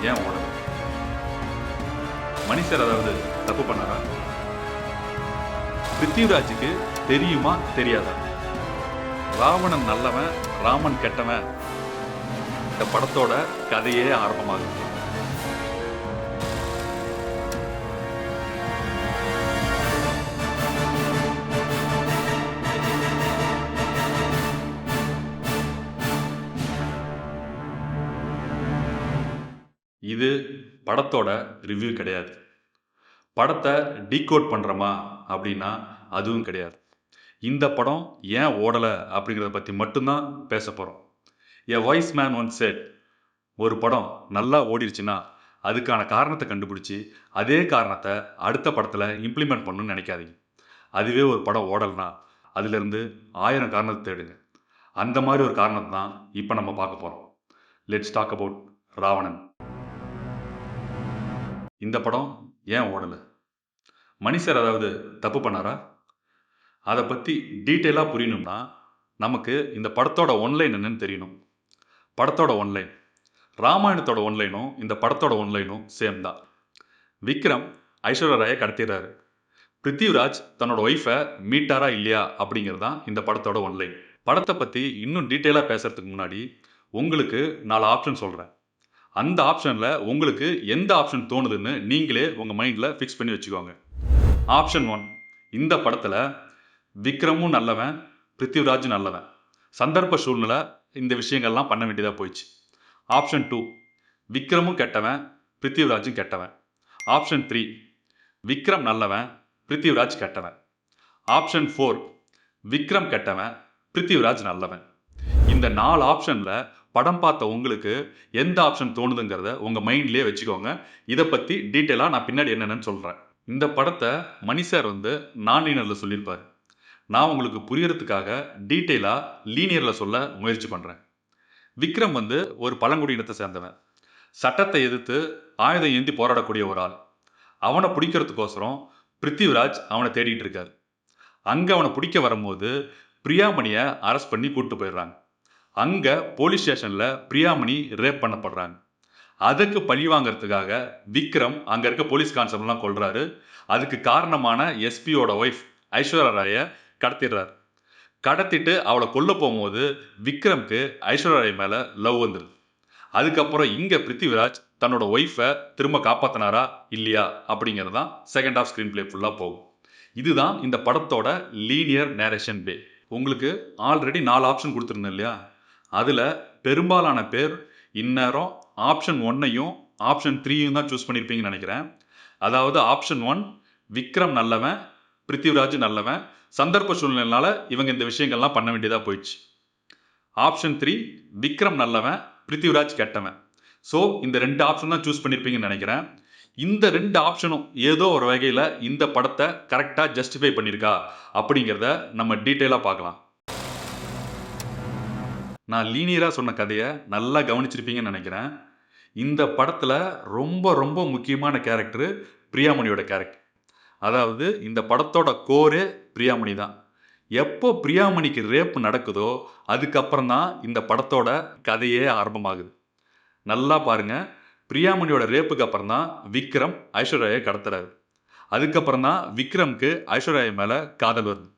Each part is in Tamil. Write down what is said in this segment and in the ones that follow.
ஏன் ஓடல? மணி சார் அதாவது தப்பு பண்ணாரா? பிருத்திவிராஜுக்கு தெரியுமா தெரியாதா? ராவணன் நல்லவன், ராமன் கெட்டவன். இந்த படத்தோட கதையே ஆரம்பமாகுது. இது படத்தோட ரிவ்யூ கிடையாது. படத்தை டீகோட் பண்ணுறோமா அப்படின்னா அதுவும் கிடையாது. இந்த படம் ஏன் ஓடலை அப்படிங்கிறத பற்றி மட்டும்தான் பேச போகிறோம். எ வாய்ஸ் மேன் ஒன்ஸ் செட், ஒரு படம் நல்லா ஓடிடுச்சுன்னா அதுக்கான காரணத்தை கண்டுபிடிச்சி அதே காரணத்தை அடுத்த படத்தில் இம்ப்ளிமெண்ட் பண்ணணும்னு நினைக்காதீங்க. அதுவே ஒரு படம் ஓடலைன்னா அதுலேருந்து 1000 காரணத்தை தேடுங்க. அந்த மாதிரி ஒரு காரணத்தை தான் இப்போ நம்ம பார்க்க போகிறோம். Let's talk about Raavanan. இந்த படம் ஏன் ஓடலை? மணி சார் அதாவது தப்பு பண்ணாரா? அதை பற்றி டீட்டெயிலாக புரியணும்னா நமக்கு இந்த படத்தோட ஒன்லைன் என்னன்னு தெரியணும். படத்தோட ஒன்லைன் ராமாயணத்தோட ஒன்லைனும் இந்த படத்தோட ஒன்லைனும் சேம் தான். விக்ரம் ஐஸ்வர்யா ராயை கடத்திடுறாரு. பிருத்திவிராஜ் தன்னோட ஒய்ஃபை மீட்டாரா இல்லையா அப்படிங்கிறது தான் இந்த படத்தோட ஒன்லைன். படத்தை பற்றி இன்னும் டீட்டெயிலாக பேசுறதுக்கு முன்னாடி உங்களுக்கு 4 ஆப்ஷன் சொல்கிறேன். அந்த ஆப்ஷனில் உங்களுக்கு எந்த ஆப்ஷன் தோணுதுன்னு நீங்களே உங்கள் மைண்டில் ஃபிக்ஸ் பண்ணி வச்சுக்கோங்க. ஆப்ஷன் 1, இந்த படத்தில் விக்ரமும் நல்லவன், பிருத்திவிராஜும் நல்லவன். சந்தர்ப்ப சூழ்நிலை இந்த விஷயங்கள்லாம் பண்ண வேண்டியதாக போயிடுச்சு. ஆப்ஷன் 2, விக்ரமும் கெட்டவன், பிருத்திவிராஜும் கெட்டவன். ஆப்ஷன் 3, விக்ரம் நல்லவன், பிருத்திவிராஜ் கெட்டவன். ஆப்ஷன் 4, விக்ரம் கெட்டவன், பிருத்திவிராஜ் நல்லவன். இந்த 4 ஆப்ஷனில் படம் பார்த்த உங்களுக்கு எந்த ஆப்ஷன் தோணுதுங்கிறத உங்கள் மைண்ட்லேயே வச்சுக்கோங்க. இதை பற்றி டீட்டெயிலாக நான் பின்னாடி என்னென்னு சொல்கிறேன். இந்த படத்தை மணி சார் நான் லீனியரில் சொல்லியிருப்பார். நான் உங்களுக்கு புரியறதுக்காக டீட்டெயிலாக லீனியரில் சொல்ல முயற்சி பண்ணுறேன். விக்ரம் ஒரு பழங்குடியினத்தை சேர்ந்தவன். சட்டத்தை எதிர்த்து ஆயுதம் ஏந்தி போராடக்கூடிய ஒரு ஆள். அவனை பிடிக்கிறதுக்கோசரம் பிருத்திவிராஜ் அவனை தேடிட்டு இருக்கார். அங்கே அவனை பிடிக்க வரும்போது பிரியாமணியை அரெஸ்ட் பண்ணி கூப்பிட்டு போயிடுறாங்க. அங்கே போலீஸ் ஸ்டேஷனில் பிரியாமணி ரேப் பண்ணப்படுறாங்க. அதுக்கு பழி வாங்கிறதுக்காக விக்ரம் அங்கே இருக்க போலீஸ் கான்ஸ்டபிள்லாம் கொள்றாரு. அதுக்கு காரணமான எஸ்பியோட ஒய்ஃப் ஐஸ்வர்யா ராயை கடத்திடுறாரு. கடத்திட்டு அவளை கொல்ல போகும்போது விக்ரம்க்கு ஐஸ்வர்யா ராய் மேலே லவ் வந்துடுது. அதுக்கப்புறம் இங்கே பிருத்திவிராஜ் தன்னோட ஒய்ஃபை திரும்ப காப்பாற்றினாரா இல்லையா அப்படிங்கிறது தான் செகண்ட் ஆஃப் ஸ்க்ரீன் பிளே ஃபுல்லாக போகும். இதுதான் இந்த படத்தோட லீனியர் நேரேஷன் வே. உங்களுக்கு ஆல்ரெடி 4 ஆப்ஷன் கொடுத்துருந்தேன் இல்லையா? அதில் பெரும்பாலான பேர் இந்நேரம் ஆப்ஷன் 1ஐயும் ஆப்ஷன் 3யும் தான் சூஸ் பண்ணியிருப்பீங்கன்னு நினைக்கிறேன். அதாவது ஆப்ஷன் 1, விக்ரம் நல்லவன், பிருத்திவிராஜ் நல்லவன். சந்தர்ப்ப சூழ்நிலைனால இவங்க இந்த விஷயங்கள்லாம் பண்ண வேண்டியதாக போயிடுச்சு. ஆப்ஷன் 3, விக்ரம் நல்லவன், பிருத்திவிராஜ் கெட்டவன். ஸோ இந்த 2 ஆப்ஷன் தான் சூஸ் பண்ணியிருப்பீங்கன்னு நினைக்கிறேன். இந்த 2 ஆப்ஷனும் ஏதோ ஒரு வகையில் இந்த படத்தை கரெக்டாக ஜஸ்டிஃபை பண்ணியிருக்கா அப்படிங்கிறத நம்ம டீட்டெயிலாக பார்க்கலாம். நான் லீனியராக சொன்ன கதையை நல்லா கவனிச்சிருப்பீங்கன்னு நினைக்கிறேன். இந்த படத்தில் ரொம்ப ரொம்ப முக்கியமான கேரக்டரு பிரியாமணியோட கேரக்டர். அதாவது இந்த படத்தோட கோரே பிரியாமணி தான். எப்போ பிரியாமணிக்கு ரேப் நடக்குதோ அதுக்கப்புறம் தான் இந்த படத்தோட கதையே ஆரம்பமாகுது. நல்லா பாருங்க, பிரியாமணியோட ரேப்புக்கு அப்புறம் தான் விக்ரம் ஐஸ்வர்யாவை கடத்துறாரு. அதுக்கப்புறம் தான் விக்ரம்க்கு ஐஸ்வர்யா மேலே காதல் வருது.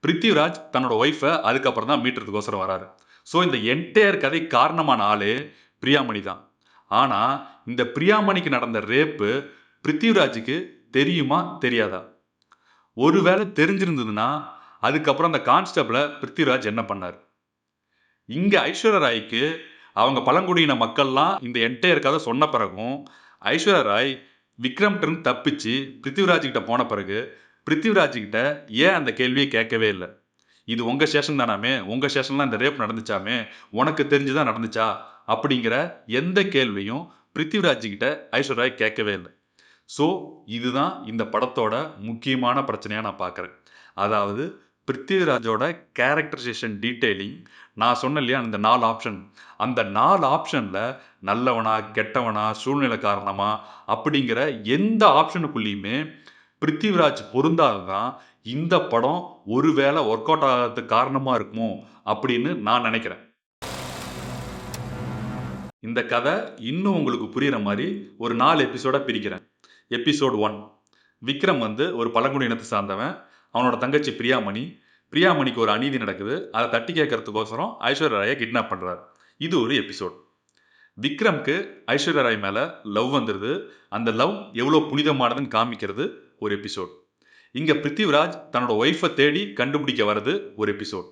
பிருத்திவிராஜ் தன்னோட ஒய்ஃபை அதுக்கப்புறம் தான் மீட்டுறதுக்கோசரம் வராரு. ஸோ இந்த என்டையர் கதை காரணமான ஆளே பிரியாமணி தான். ஆனால் இந்த பிரியாமணிக்கு நடந்த ரேப்பு பிருத்திவிராஜுக்கு தெரியுமா தெரியாதா? ஒருவேளை தெரிஞ்சிருந்ததுன்னா அதுக்கப்புறம் அந்த கான்ஸ்டபிளை பிருத்திவிராஜ் என்ன பண்ணார்? இங்கே ஐஸ்வர்யா ராய்க்கு அவங்க பழங்குடியின மக்கள்லாம் இந்த என்டையர் கதை சொன்ன பிறகும் ஐஸ்வர்யா ராய் விக்ரம்கிட்ட தப்பிச்சு பிருத்திவிராஜ்கிட்ட போன பிறகு பிருத்திவிராஜ்கிட்ட ஏன் அந்த கேள்வியை கேட்கவே இல்லை? இது உங்கள் ஸ்டேஷன் தானாமே, உங்கள் ஸ்டேஷன்லாம் இந்த ரேப் நடந்துச்சாமே, உனக்கு தெரிஞ்சுதான் நடந்துச்சா அப்படிங்கிற எந்த கேள்வியும் பிருத்திவிராஜ்கிட்ட ஐஸ்வர்யா கேட்கவே இல்லை. ஸோ இதுதான் இந்த படத்தோட முக்கியமான பிரச்சனையாக நான் பார்க்குறேன். அதாவது பிருத்திவிராஜோட கேரக்டரைசேஷன் டீட்டெயிலிங். நான் சொன்னேன் இல்லையா இந்த 4 ஆப்ஷன், அந்த 4 ஆப்ஷனில் நல்லவனா கெட்டவனா சூழ்நிலை காரணமா அப்படிங்கிற எந்த ஆப்ஷனுக்குள்ளேயுமே பிருத்திவிராஜ் பொருந்தாதான் இந்த படம் ஒருவேளை ஒர்க் அவுட் ஆகிறதுக்கு காரணமாக இருக்குமோ அப்படின்னு நான் நினைக்கிறேன். இந்த கதை இன்னும் உங்களுக்கு புரிகிற மாதிரி ஒரு 4 எபிசோடாக பிரிக்கிறேன். எபிசோட் 1, விக்ரம் வந்து ஒரு பழங்குடி இனத்தை சார்ந்தவன். அவனோட தங்கச்சி பிரியாமணிக்கு ஒரு அநீதி நடக்குது. அதை தட்டி கேட்கறதுக்கோசரம் ஐஸ்வர்யா ராயை கிட்னாப் பண்ணுறார். இது ஒரு எபிசோட். விக்ரம்க்கு ஐஸ்வர்யா ராய் மேலே லவ் வந்துடுது. அந்த லவ் எவ்வளோ புனிதமானதுன்னு காமிக்கிறது ஒரு எபிசோட். இங்கே பிருத்திவிராஜ் தன்னோட ஒய்ஃபை தேடி கண்டுபிடிக்க வர்றது ஒரு எபிசோட்.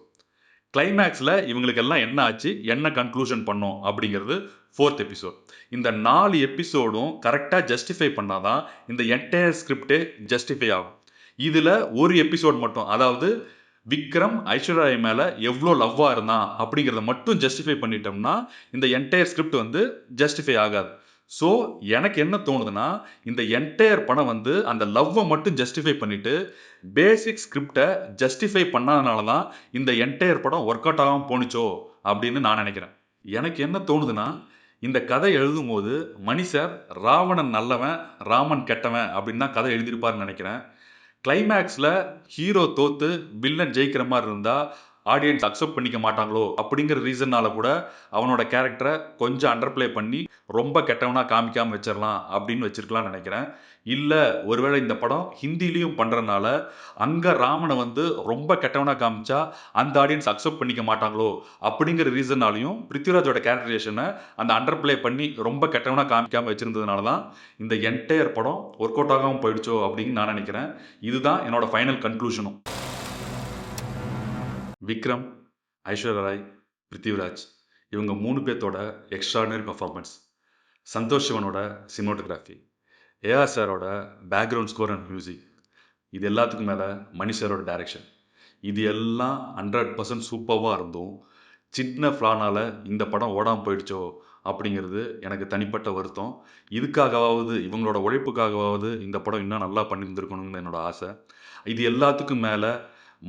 கிளைமேக்ஸில் இவங்களுக்கெல்லாம் என்ன ஆச்சு, என்ன கன்க்ளூஷன் பண்ணோம் அப்படிங்கிறது 4th எபிசோட். இந்த 4 எபிசோடும் கரெக்டாக ஜஸ்டிஃபை பண்ணாதான் இந்த என்டையர் ஸ்கிரிப்டே ஜஸ்டிஃபை ஆகும். இதில் ஒரு எபிசோட் மட்டும், அதாவது விக்ரம் ஐஸ்வர்யா ராய் மேலே எவ்வளோ லவ்வாக இருந்தான் அப்படிங்கிறத மட்டும் ஜஸ்டிஃபை பண்ணிட்டோம்னா இந்த என்டையர் ஸ்கிரிப்ட் வந்து ஜஸ்டிஃபை ஆகாது. ஸோ எனக்கு என்ன தோணுதுன்னா, இந்த என்டையர் படம் வந்து அந்த லவ்வை மட்டும் ஜஸ்டிஃபை பண்ணிட்டு பேசிக் ஸ்கிரிப்டை ஜஸ்டிஃபை பண்ணாதனால தான் இந்த என்டையர் படம் ஒர்க் அவுட் ஆகாமல் போணுச்சோ அப்படின்னு நான் நினைக்கிறேன். எனக்கு என்ன தோணுதுன்னா, இந்த கதை எழுதும் போது மணி சார் ராவணன் நல்லவன் ராமன் கெட்டவன் அப்படின்னு தான் கதை எழுதியிருப்பாருன்னு நினைக்கிறேன். கிளைமேக்ஸில் ஹீரோ தோத்து வில்லன் ஜெயிக்கிற மாதிரி இருந்தால் ஆடியன்ஸ் அக்செப்ட் பண்ணிக்க மாட்டாங்களோ அப்படிங்கிற ரீசன்னால கூட அவனோட கேரக்டரை கொஞ்சம் அண்டர்பிளே பண்ணி ரொம்ப கெட்டவனாக காமிக்காமல் வச்சிடலாம் அப்படின்னு வச்சிருக்கலாம்னு நினைக்கிறேன். இல்லை, ஒருவேளை இந்த படம் ஹிந்திலையும் பண்ணுறதுனால அங்கே ராமனை வந்து ரொம்ப கெட்டவனாக காமிச்சா அந்த ஆடியன்ஸ் அக்செப்ட் பண்ணிக்க மாட்டாங்களோ அப்படிங்கிற ரீசன்னாலையும் பிருத்திவிராஜோட கேரக்டரேஷனை அந்த அண்டர்பிளே பண்ணி ரொம்ப கெட்டவனாக காமிக்காமல் வச்சிருந்ததுனால தான் இந்த என்டையர் படம் ஒர்க் அவுட் ஆகாமல் போயிடுச்சோ அப்படின்னு நான் நினைக்கிறேன். இதுதான் என்னோட ஃபைனல் கன்க்ளூஷனும். விக்ரம், ஐஸ்வர்யா ராய், பிருத்திவிராஜ் இவங்க 3 பேர்த்தோட எக்ஸ்ட்ராடினரி பர்ஃபார்மன்ஸ், சந்தோஷ் சிவனோட சினிமோட்டோகிராஃபி, ஏஆர் சாரோட பேக்ரவுண்ட் ஸ்கோர் அண்ட் மியூசிக், இது எல்லாத்துக்கும் மேலே மணி சாரோட டைரக்ஷன், இது எல்லாம் 100% சூப்பராக இருந்தும் சின்ன ஃப்ளானால் இந்த படம் ஓடாமல் போயிடுச்சோ அப்படிங்கிறது எனக்கு தனிப்பட்ட வருத்தம். இதுக்காகவாவது, இவங்களோட உழைப்புக்காகவாவது இந்த படம் இன்னும் நல்லா பண்ணியிருந்துருக்கணும்னு என்னோட ஆசை. இது எல்லாத்துக்கும் மேலே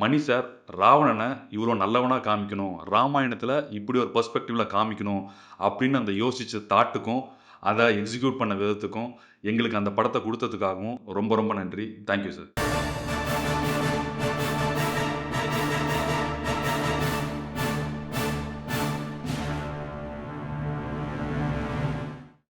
மணி சார் ராவணனை இவ்வளோ நல்லவனாக காமிக்கணும், ராமாயணத்தில் இப்படி ஒரு பெர்ஸ்பெக்டிவில் காமிக்கணும் அப்படின்னு அந்த யோசித்த தாட்டுக்கும் அதை எக்ஸிக்யூட் பண்ண விதத்துக்கும் எங்களுக்கு அந்த படத்தை கொடுத்ததுக்காகவும் ரொம்ப ரொம்ப நன்றி. Thank you sir.